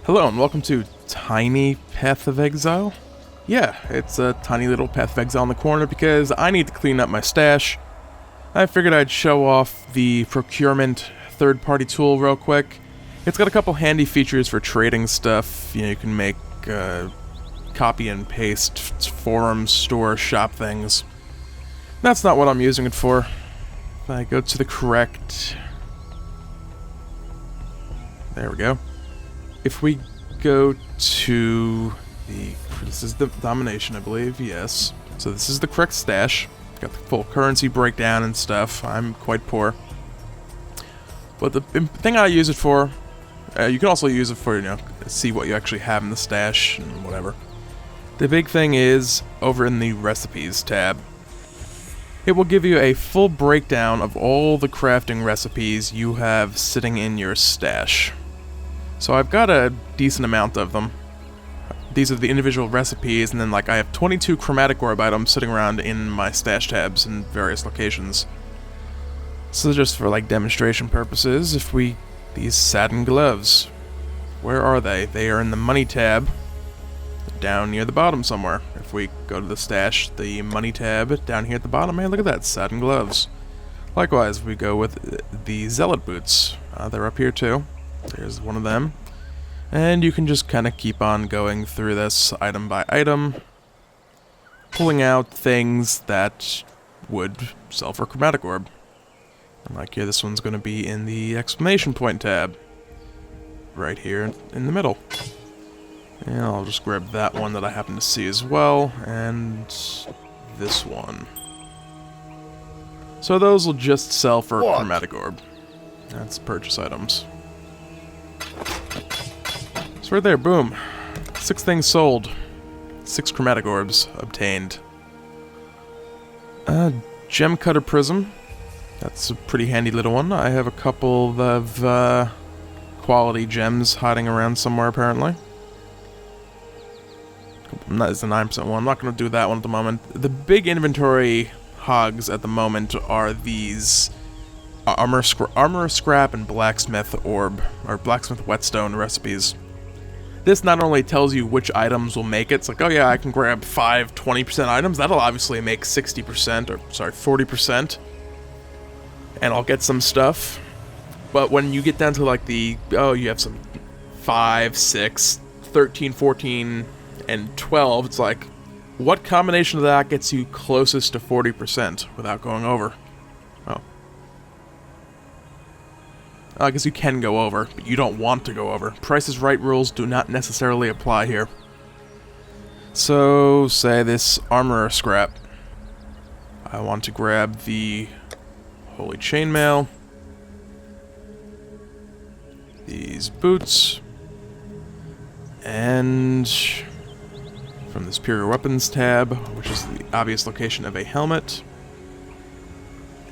Hello and welcome to Tiny Path of Exile. Yeah, it's a tiny little Path of Exile in the corner because I need to clean up my stash. I figured I'd show off the procurement third-party tool real quick. It's got a couple handy features for trading stuff. You can make copy and paste forums, store, shop things. That's not what I'm using it for. If I go to the correct... There we go. If we go to the... This is the domination, I believe, yes. So this is the correct stash. Got the full currency breakdown and stuff. I'm quite poor. But the thing I use it for... you can also use it for, see what you actually have in the stash and whatever. The big thing is over in the recipes tab. It will give you a full breakdown of all the crafting recipes you have sitting in your stash. So I've got a decent amount of them. These are the individual recipes, and then I have 22 chromatic orb items sitting around in my stash tabs in various locations. So just for demonstration purposes, if we... These satin gloves. Where are they? They are in the money tab, down near the bottom somewhere. If we go to the stash, the money tab, down here at the bottom, man, look at that, satin gloves. Likewise, we go with the zealot boots. They're up here too. There's one of them. And you can just kind of keep on going through this item by item, pulling out things that would sell for chromatic orb. And here, this one's going to be in the exclamation point tab. Right here in the middle. And I'll just grab that one that I happen to see as well, and this one. So those will just sell for chromatic orb. That's purchase items. So right there, boom. 6 things sold. 6 chromatic orbs obtained. Gem cutter prism. That's a pretty handy little one. I have a couple of quality gems hiding around somewhere apparently. That is the 9% one. I'm not going to do that one at the moment. The big inventory hogs at the moment are these armor scrap and blacksmith orb, or blacksmith whetstone recipes. This not only tells you which items will make it, it's oh yeah, I can grab 5 20% items, that'll obviously make 60%, or sorry, 40%, and I'll get some stuff. But when you get down to you have some 5, 6, 13, 14, and 12, it's what combination of that gets you closest to 40% without going over? Oh. I guess you can go over, but you don't want to go over. Price is Right rules do not necessarily apply here. So, say this armorer scrap. I want to grab the holy chainmail, these boots, and from the superior weapons tab, which is the obvious location of a helmet.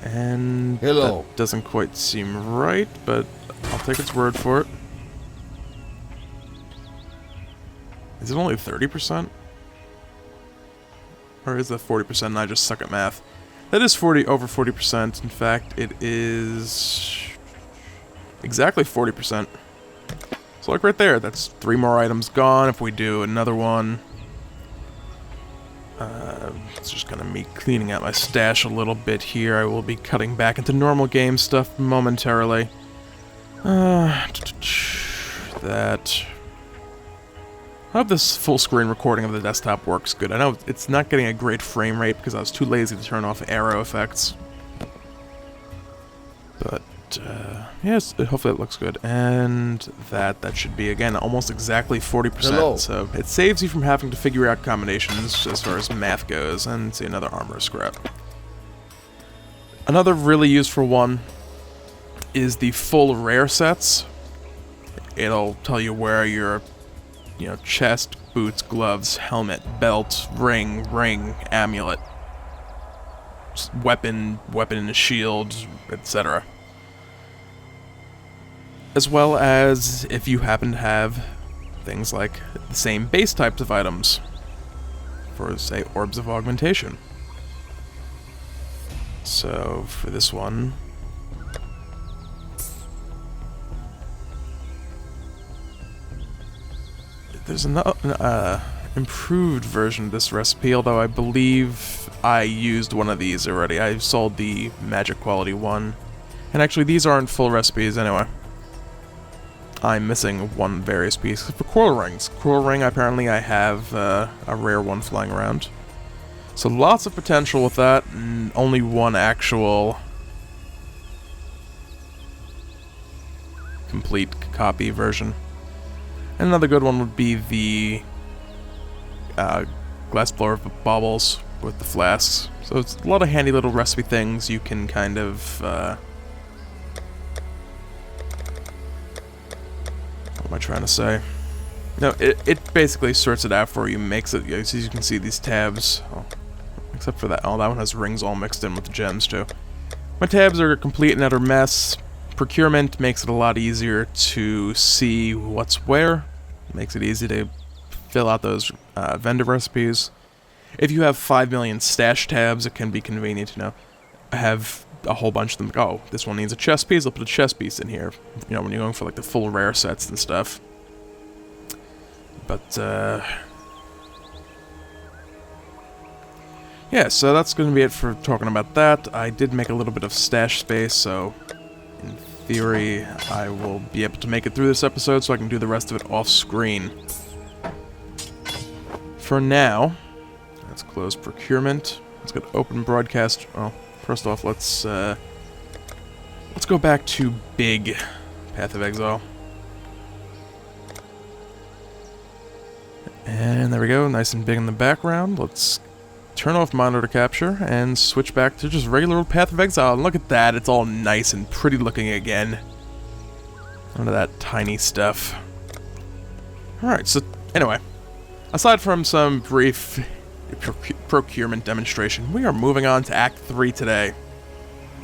And hello. That doesn't quite seem right, but I'll take its word for it. Is it only 30%? Or is that 40% and I just suck at math? That is over 40%. In fact, it is exactly 40%. So right there, that's 3 more items gone. If we do another one... it's just kind of me cleaning out my stash a little bit here. I will be cutting back into normal game stuff momentarily. That... I hope this full screen recording of the desktop works good. I know it's not getting a great frame rate because I was too lazy to turn off arrow effects. But, yes, hopefully it looks good. And that should be, again, almost exactly 40%. Hello. So it saves you from having to figure out combinations as far as math goes. And see, another armor scrap. Another really useful one is the full rare sets. It'll tell you where your, chest, boots, gloves, helmet, belt, ring, amulet, weapon, shield, etc. As well as if you happen to have things like the same base types of items for, say, orbs of augmentation. So, for this one... there's an improved version of this recipe, although I believe I used one of these already. I sold the magic quality one. And actually, these aren't full recipes anyway. I'm missing one various piece. For coral rings. Coral ring, apparently I have a rare one flying around. So lots of potential with that, and only one actual complete copy version. And another good one would be the glass blower baubles with the flasks. So it's a lot of handy little recipe things you can kind of what am I trying to say? No, it basically sorts it out for you, makes it, as you can see, these tabs, except for that, that one has rings all mixed in with the gems too. My tabs are a complete and utter mess. Procurement makes it a lot easier to see what's where, makes it easy to fill out those vendor recipes. If you have 5 million stash tabs, it can be convenient to know. I have a whole bunch of them. Oh, this one needs a chess piece, I'll put a chess piece in here. You know, when you're going for like the full rare sets and stuff. But, yeah, so that's going to be it for talking about that. I did make a little bit of stash space, so in theory, I will be able to make it through this episode so I can do the rest of it off screen. For now, let's close procurement. Let's go to open broadcast. Oh, first off, let's go back to big Path of Exile. And there we go, nice and big in the background. Let's turn off monitor capture and switch back to just regular old Path of Exile. And look at that, it's all nice and pretty looking again. None of that tiny stuff. Alright, so anyway, aside from some brief procurement demonstration, we are moving on to Act 3 today.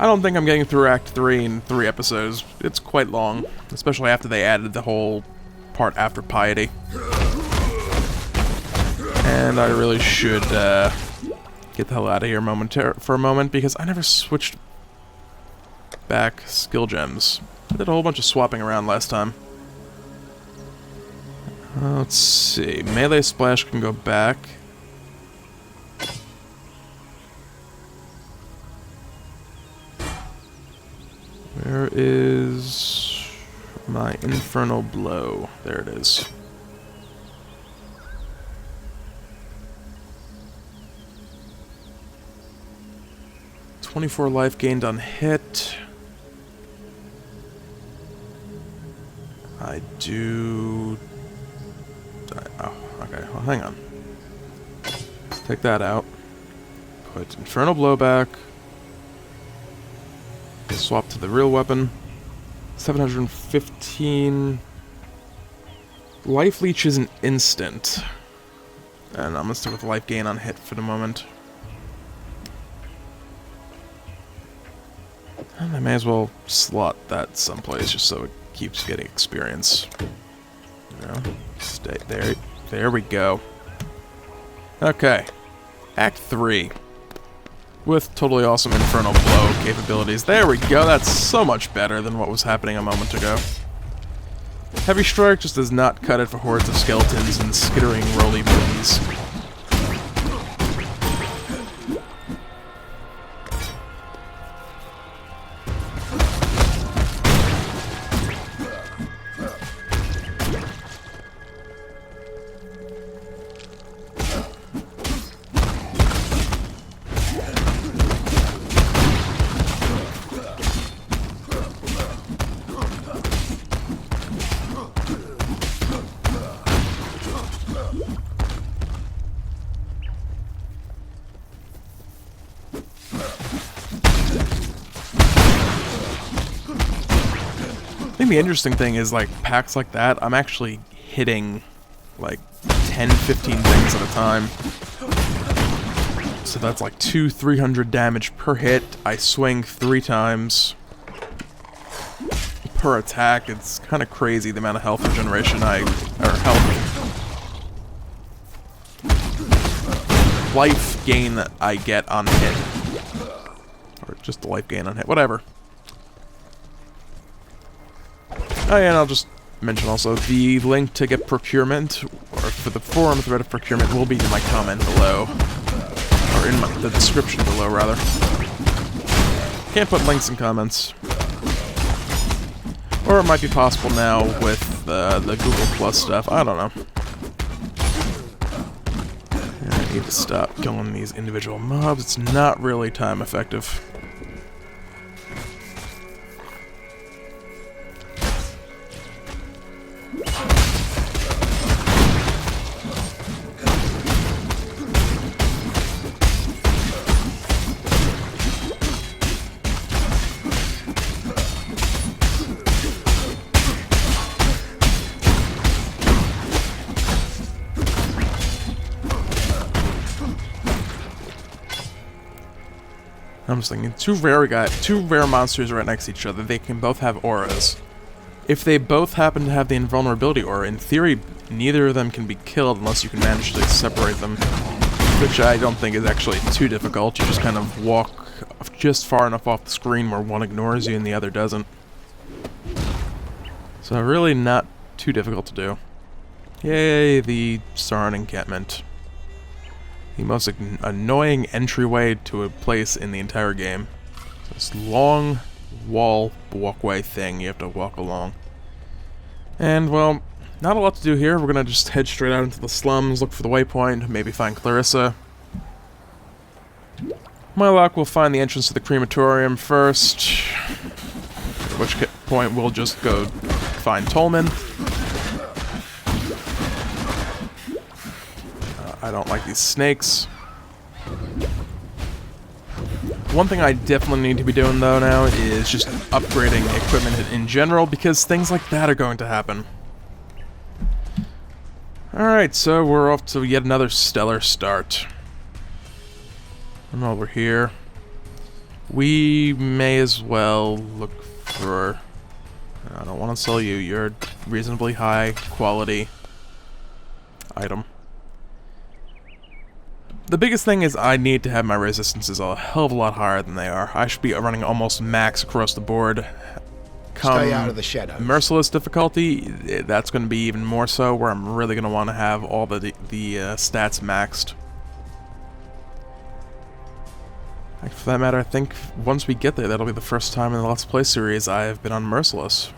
I don't think I'm getting through Act 3 in 3 episodes. It's quite long, especially after they added the whole part after Piety. And I really should get the hell out of here for a moment, because I never switched back skill gems. I did a whole bunch of swapping around last time. Let's see. Melee Splash can go back. Where is my Infernal Blow? There it is. .24 life gained on hit. I do... Oh, okay, well, hang on. Let's take that out. Put Infernal Blow back. Swap to the real weapon. 715... Life Leech is an instant. And I'm gonna stick with life gain on hit for the moment. And I may as well slot that someplace just so it keeps getting experience. You know, stay there. There we go. Okay. Act 3. With totally awesome Infernal Blow capabilities. There we go. That's so much better than what was happening a moment ago. Heavy Strike just does not cut it for hordes of skeletons and skittering roly-moolies. I think the interesting thing is, like, packs like that, I'm actually hitting, like, 10, 15 things at a time. So that's like 300 damage per hit. I swing 3 times per attack. It's kind of crazy the amount of health regeneration life gain that I get on hit. Or just the life gain on hit, whatever. Oh yeah, and I'll just mention also, the link to get procurement, or for the forum thread of procurement, will be in my comment below. Or in the description below, rather. Can't put links in comments. Or it might be possible now with the Google Plus stuff. I don't know. I need to stop killing these individual mobs. It's not really time effective. I'm just thinking, two rare monsters right next to each other. They can both have auras. If they both happen to have the invulnerability aura, in theory, neither of them can be killed unless you can manage to separate them. Which I don't think is actually too difficult. You just kind of walk just far enough off the screen where one ignores you and the other doesn't. So really not too difficult to do. Yay, the Sarn encampment. The most annoying entryway to a place in the entire game. This long wall walkway thing you have to walk along. And, well, not a lot to do here. We're gonna just head straight out into the slums, look for the waypoint, maybe find Clarissa. My luck, we'll find the entrance to the crematorium first. At which point we'll just go find Tolman. I don't like these snakes. One thing I definitely need to be doing though now is just upgrading equipment in general, because things like that are going to happen. Alright, so we're off to yet another stellar start. And while we're here, we may as well look for... I don't want to sell you, you're a reasonably high quality item. The biggest thing is I need to have my resistances a hell of a lot higher than they are. I should be running almost max across the board. Stay out of the shadows. Merciless difficulty, that's going to be even more so, where I'm really going to want to have all the stats maxed. For that matter, I think once we get there, that'll be the first time in the Let's Play series I have been on Merciless.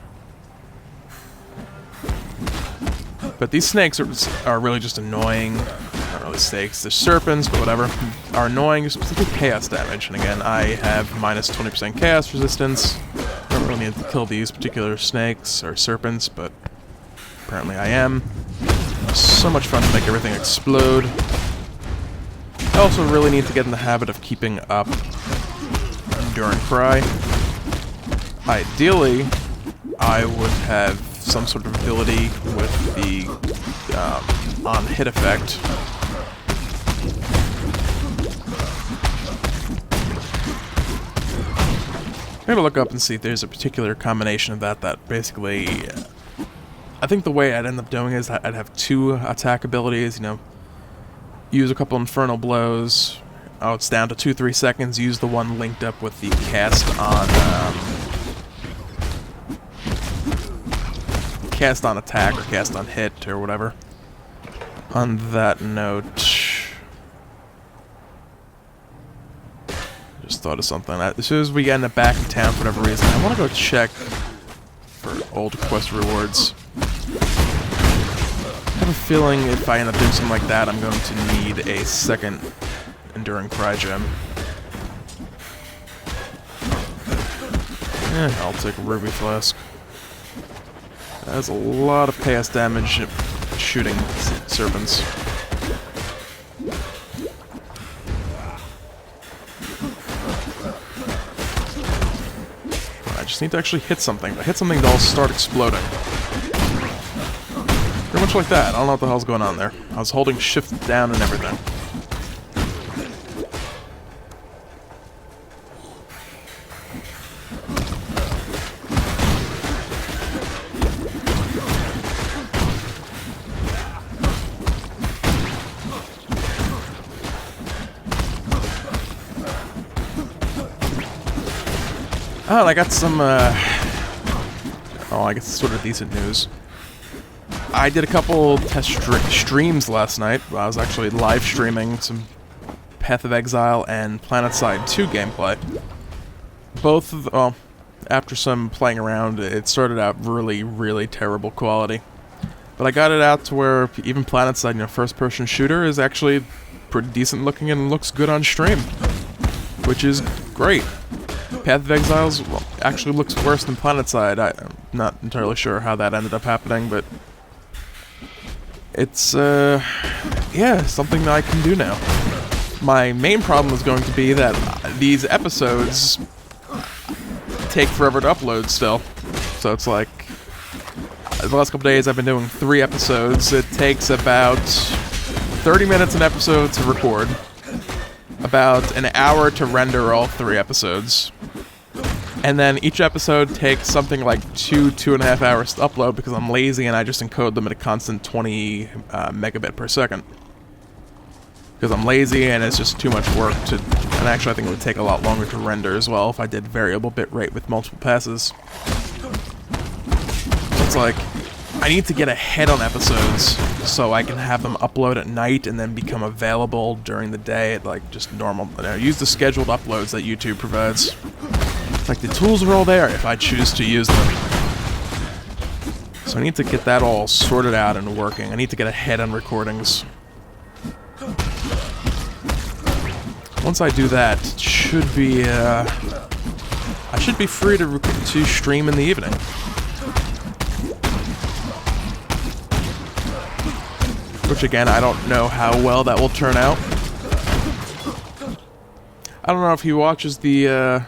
But these snakes are really just annoying. Not really snakes, they're serpents, but whatever. Are annoying, just particularly chaos damage. And again, I have minus 20% chaos resistance. I don't really need to kill these particular snakes or serpents, but apparently I am. So much fun to make everything explode. I also really need to get in the habit of keeping up Endure and Cry. Ideally, I would have some sort of ability with the on-hit effect. I'm gonna look up and see if there's a particular combination of that basically... I think the way I'd end up doing is I'd have two attack abilities, you know, use a couple infernal blows. Oh, it's down to 2-3 seconds. Use the one linked up with the cast on attack or cast on hit or whatever. On that note, just thought of something. As soon as we end up back in town for whatever reason, I want to go check for old quest rewards. I have a feeling if I end up doing something like that, I'm going to need a second Enduring Cry gem. I'll take a Ruby Flask. That has a lot of chaos damage shooting serpents. I just need to actually hit something. If I hit something, they'll start exploding. Pretty much like that. I don't know what the hell's going on there. I was holding shift down and everything. Oh, I got some, I guess sort of decent news. I did a couple test streams last night. I was actually live streaming some Path of Exile and PlanetSide 2 gameplay. Both of well, after some playing around, it started out really, really terrible quality. But I got it out to where even PlanetSide, you know, first-person shooter, is actually pretty decent looking and looks good on stream, which is great. Path of Exiles actually looks worse than PlanetSide. I'm not entirely sure how that ended up happening, but it's, yeah, something that I can do now. My main problem is going to be that these episodes take forever to upload still. So it's like, the last couple days I've been doing 3 episodes. It takes about 30 minutes an episode to record, about an hour to render all 3 episodes, and then each episode takes something like 2.5 hours to upload because I'm lazy and I just encode them at a constant 20 megabit per second. Because I'm lazy and it's just too much work to... And actually I think it would take a lot longer to render as well if I did variable bitrate with multiple passes. It's like, I need to get ahead on episodes so I can have them upload at night and then become available during the day at like just normal. Use the scheduled uploads that YouTube provides. It's like the tools are all there if I choose to use them. So I need to get that all sorted out and working. I need to get ahead on recordings. Once I do that, it should be I should be free to stream in the evening. Which again, I don't know how well that will turn out. I don't know if he watches the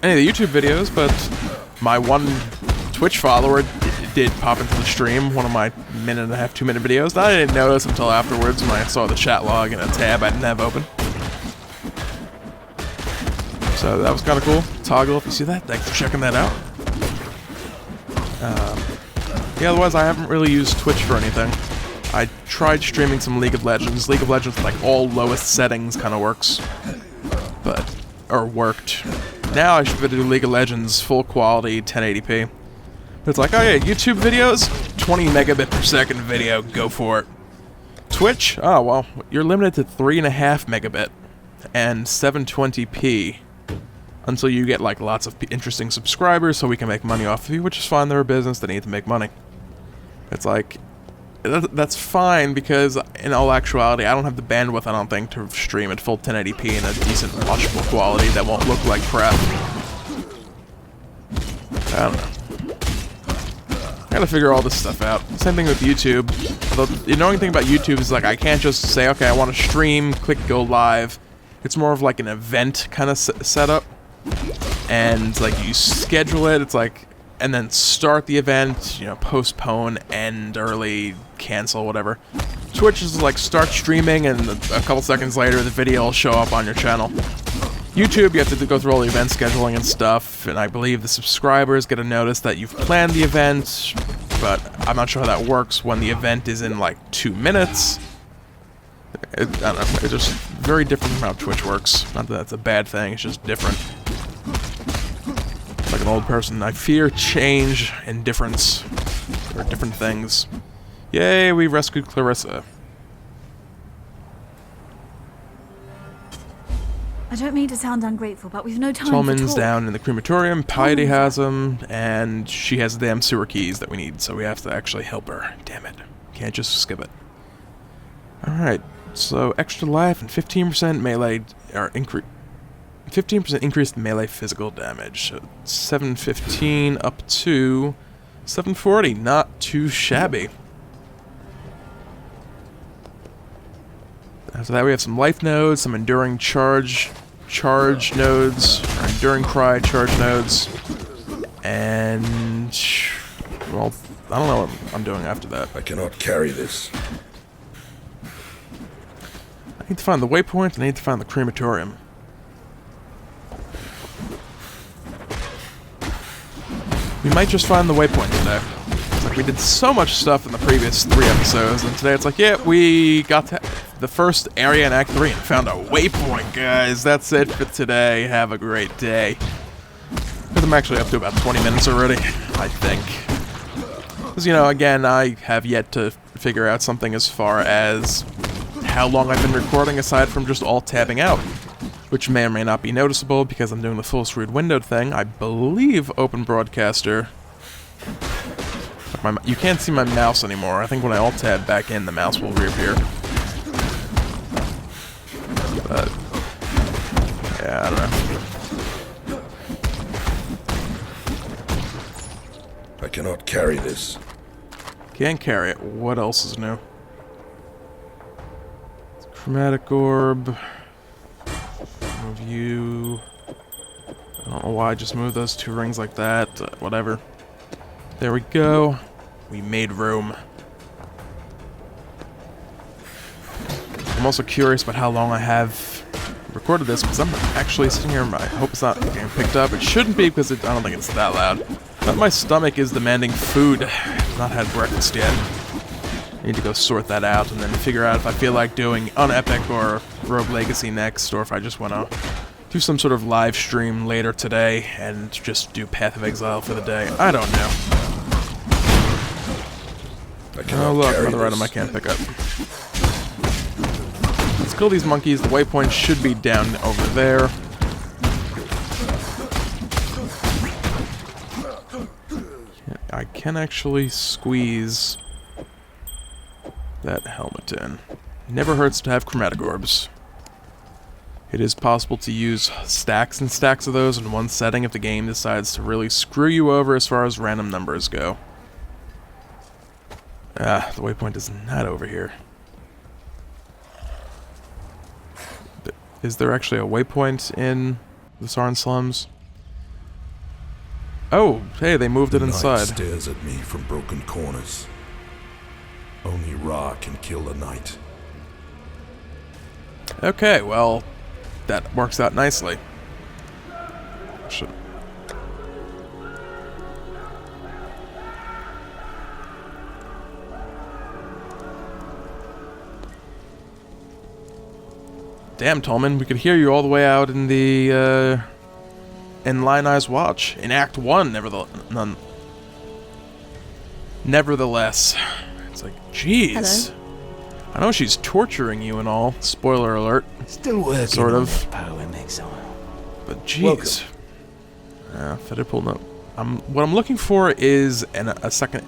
any of the YouTube videos, but my one Twitch follower did pop into the stream, one of my 1.5, 2-minute videos. I didn't notice until afterwards when I saw the chat log in a tab I didn't have open. So that was kind of cool. Toggle, if you see that, thanks for checking that out. Yeah, otherwise I haven't really used Twitch for anything. I tried streaming some League of Legends. League of Legends with like all lowest settings kind of works. Worked. Now I should do League of Legends full quality 1080p. But it's like, oh yeah, YouTube videos, 20 megabit per second video, go for it. Twitch, oh well, you're limited to 3.5 megabit and 720p. Until you get like lots of interesting subscribers so we can make money off of you, which is fine, they're a business, they need to make money. It's like, that's fine because in all actuality I don't have the bandwidth, I don't think, to stream at full 1080p in a decent watchable quality that won't look like crap. I don't know. I gotta figure all this stuff out. Same thing with YouTube. The annoying thing about YouTube is like I can't just say, okay, I want to stream, click go live. It's more of like an event kind of setup. And like you schedule it, it's like, and then start the event, you know, postpone, end early, cancel, whatever. Twitch is like start streaming and a couple seconds later the video will show up on your channel. YouTube, you have to go through all the event scheduling and stuff, and I believe the subscribers get a notice that you've planned the event, but I'm not sure how that works when the event is in like 2 minutes. I don't know, it's just very different from how Twitch works. Not that that's a bad thing, it's just different. Like an old person, I fear change and difference. Or different things. Yay, we rescued Clarissa. I don't mean to sound ungrateful, but we've no time Tolman's to talk. down in the crematorium, Piety has him, and she has the damn sewer keys that we need, so we have to actually help her. Damn it. Can't just skip it. Alright, so extra life and 15% melee, or 15% increased melee physical damage. So 715 up to 740. Not too shabby. After that we have some life nodes, some enduring charge nodes, or enduring cry charge nodes, and well, I don't know what I'm doing after that. I cannot carry this. I need to find the waypoint, and I need to find the crematorium. We might just find the waypoint today. It's like we did so much stuff in the previous 3 episodes, and today it's like, yeah, we got to the first area in Act 3 and found a waypoint, guys. That's it for today. Have a great day. For the I'm actually up to about 20 minutes already, I think. Because, you know, again, I have yet to figure out something as far as how long I've been recording aside from just alt-tabbing out. Which may or may not be noticeable because I'm doing the full screen windowed thing. I believe Open Broadcaster... You can't see my mouse anymore. I think when I alt-tab back in, the mouse will reappear. But... yeah, I don't know. I cannot carry this. Can't carry it. What else is new? Chromatic orb. Review. I don't know why I just moved those two rings like that. Whatever. There we go. We made room. I'm also curious about how long I have recorded this, because I'm actually sitting here, I hope it's not getting picked up. It shouldn't be, because I don't think it's that loud. But my stomach is demanding food. I've not had breakfast yet. I need to go sort that out, and then figure out if I feel like doing Unepic or Rogue Legacy next, or if I just want to do some sort of live stream later today, and just do Path of Exile for the day. I don't know. Oh look, another item I can't pick up. Let's kill these monkeys. The waypoint should be down over there. I can actually squeeze that helmet in. Never hurts to have chromatic orbs. It is possible to use stacks and stacks of those in one setting if the game decides to really screw you over as far as random numbers go. Ah, the waypoint is not over here. Is there actually a waypoint in the Sarn Slums? Oh, hey, they moved it inside. The night stares at me from broken corners. Only Ra can kill the night. Okay, well, that works out nicely. Should... Damn, Tolman, we could hear you all the way out in the, in Lion Eye's Watch. In Act 1, nevertheless. It's like, jeez. Hello. I know she's torturing you and all. Spoiler alert. Still working sort on of. that poem, Exile. But jeez. Yeah, Fetid pulled up. What I'm looking for is a second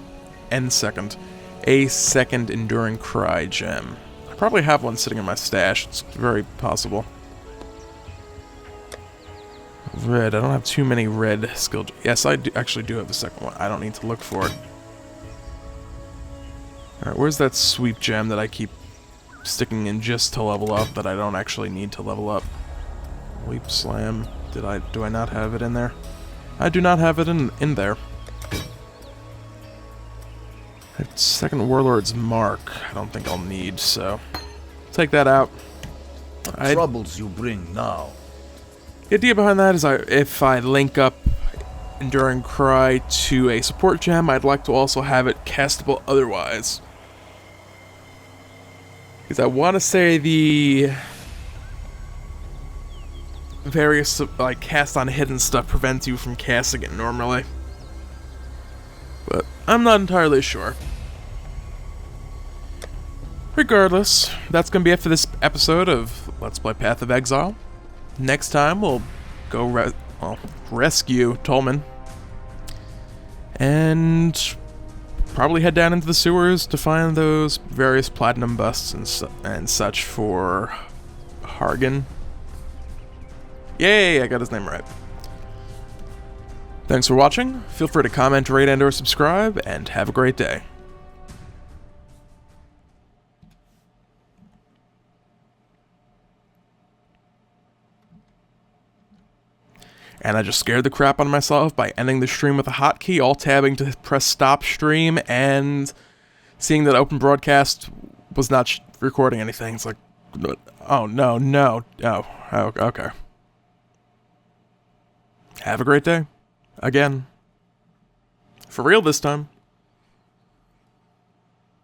enduring cry gem. I probably have one sitting in my stash. It's very possible. Red. I don't have too many red skill. Yes, I actually do have the second one. I don't need to look for it. Alright, where's that sweep gem that I keep sticking in just to level up that I don't actually need to level up? Leap Slam. Do I not have it in there? I do not have it in there. Second Warlord's Mark. I don't think I'll need, so take that out. What troubles you bring now? The idea behind that is if I link up Enduring Cry to a support gem, I'd like to also have it castable otherwise. Because I want to say the various, like, cast on hidden stuff prevents you from casting it normally. But I'm not entirely sure. Regardless, that's going to be it for this episode of Let's Play Path of Exile. Next time, we'll go rescue Tolman. And probably head down into the sewers to find those various platinum busts and such for Hargan. Yay, I got his name right. Thanks for watching. Feel free to comment, rate, and or subscribe, and have a great day. And I just scared the crap out of myself by ending the stream with a hotkey, alt-tabbing to press stop stream, and seeing that Open Broadcast was not recording anything. It's like, oh, no. Oh, okay. Have a great day. Again. For real this time.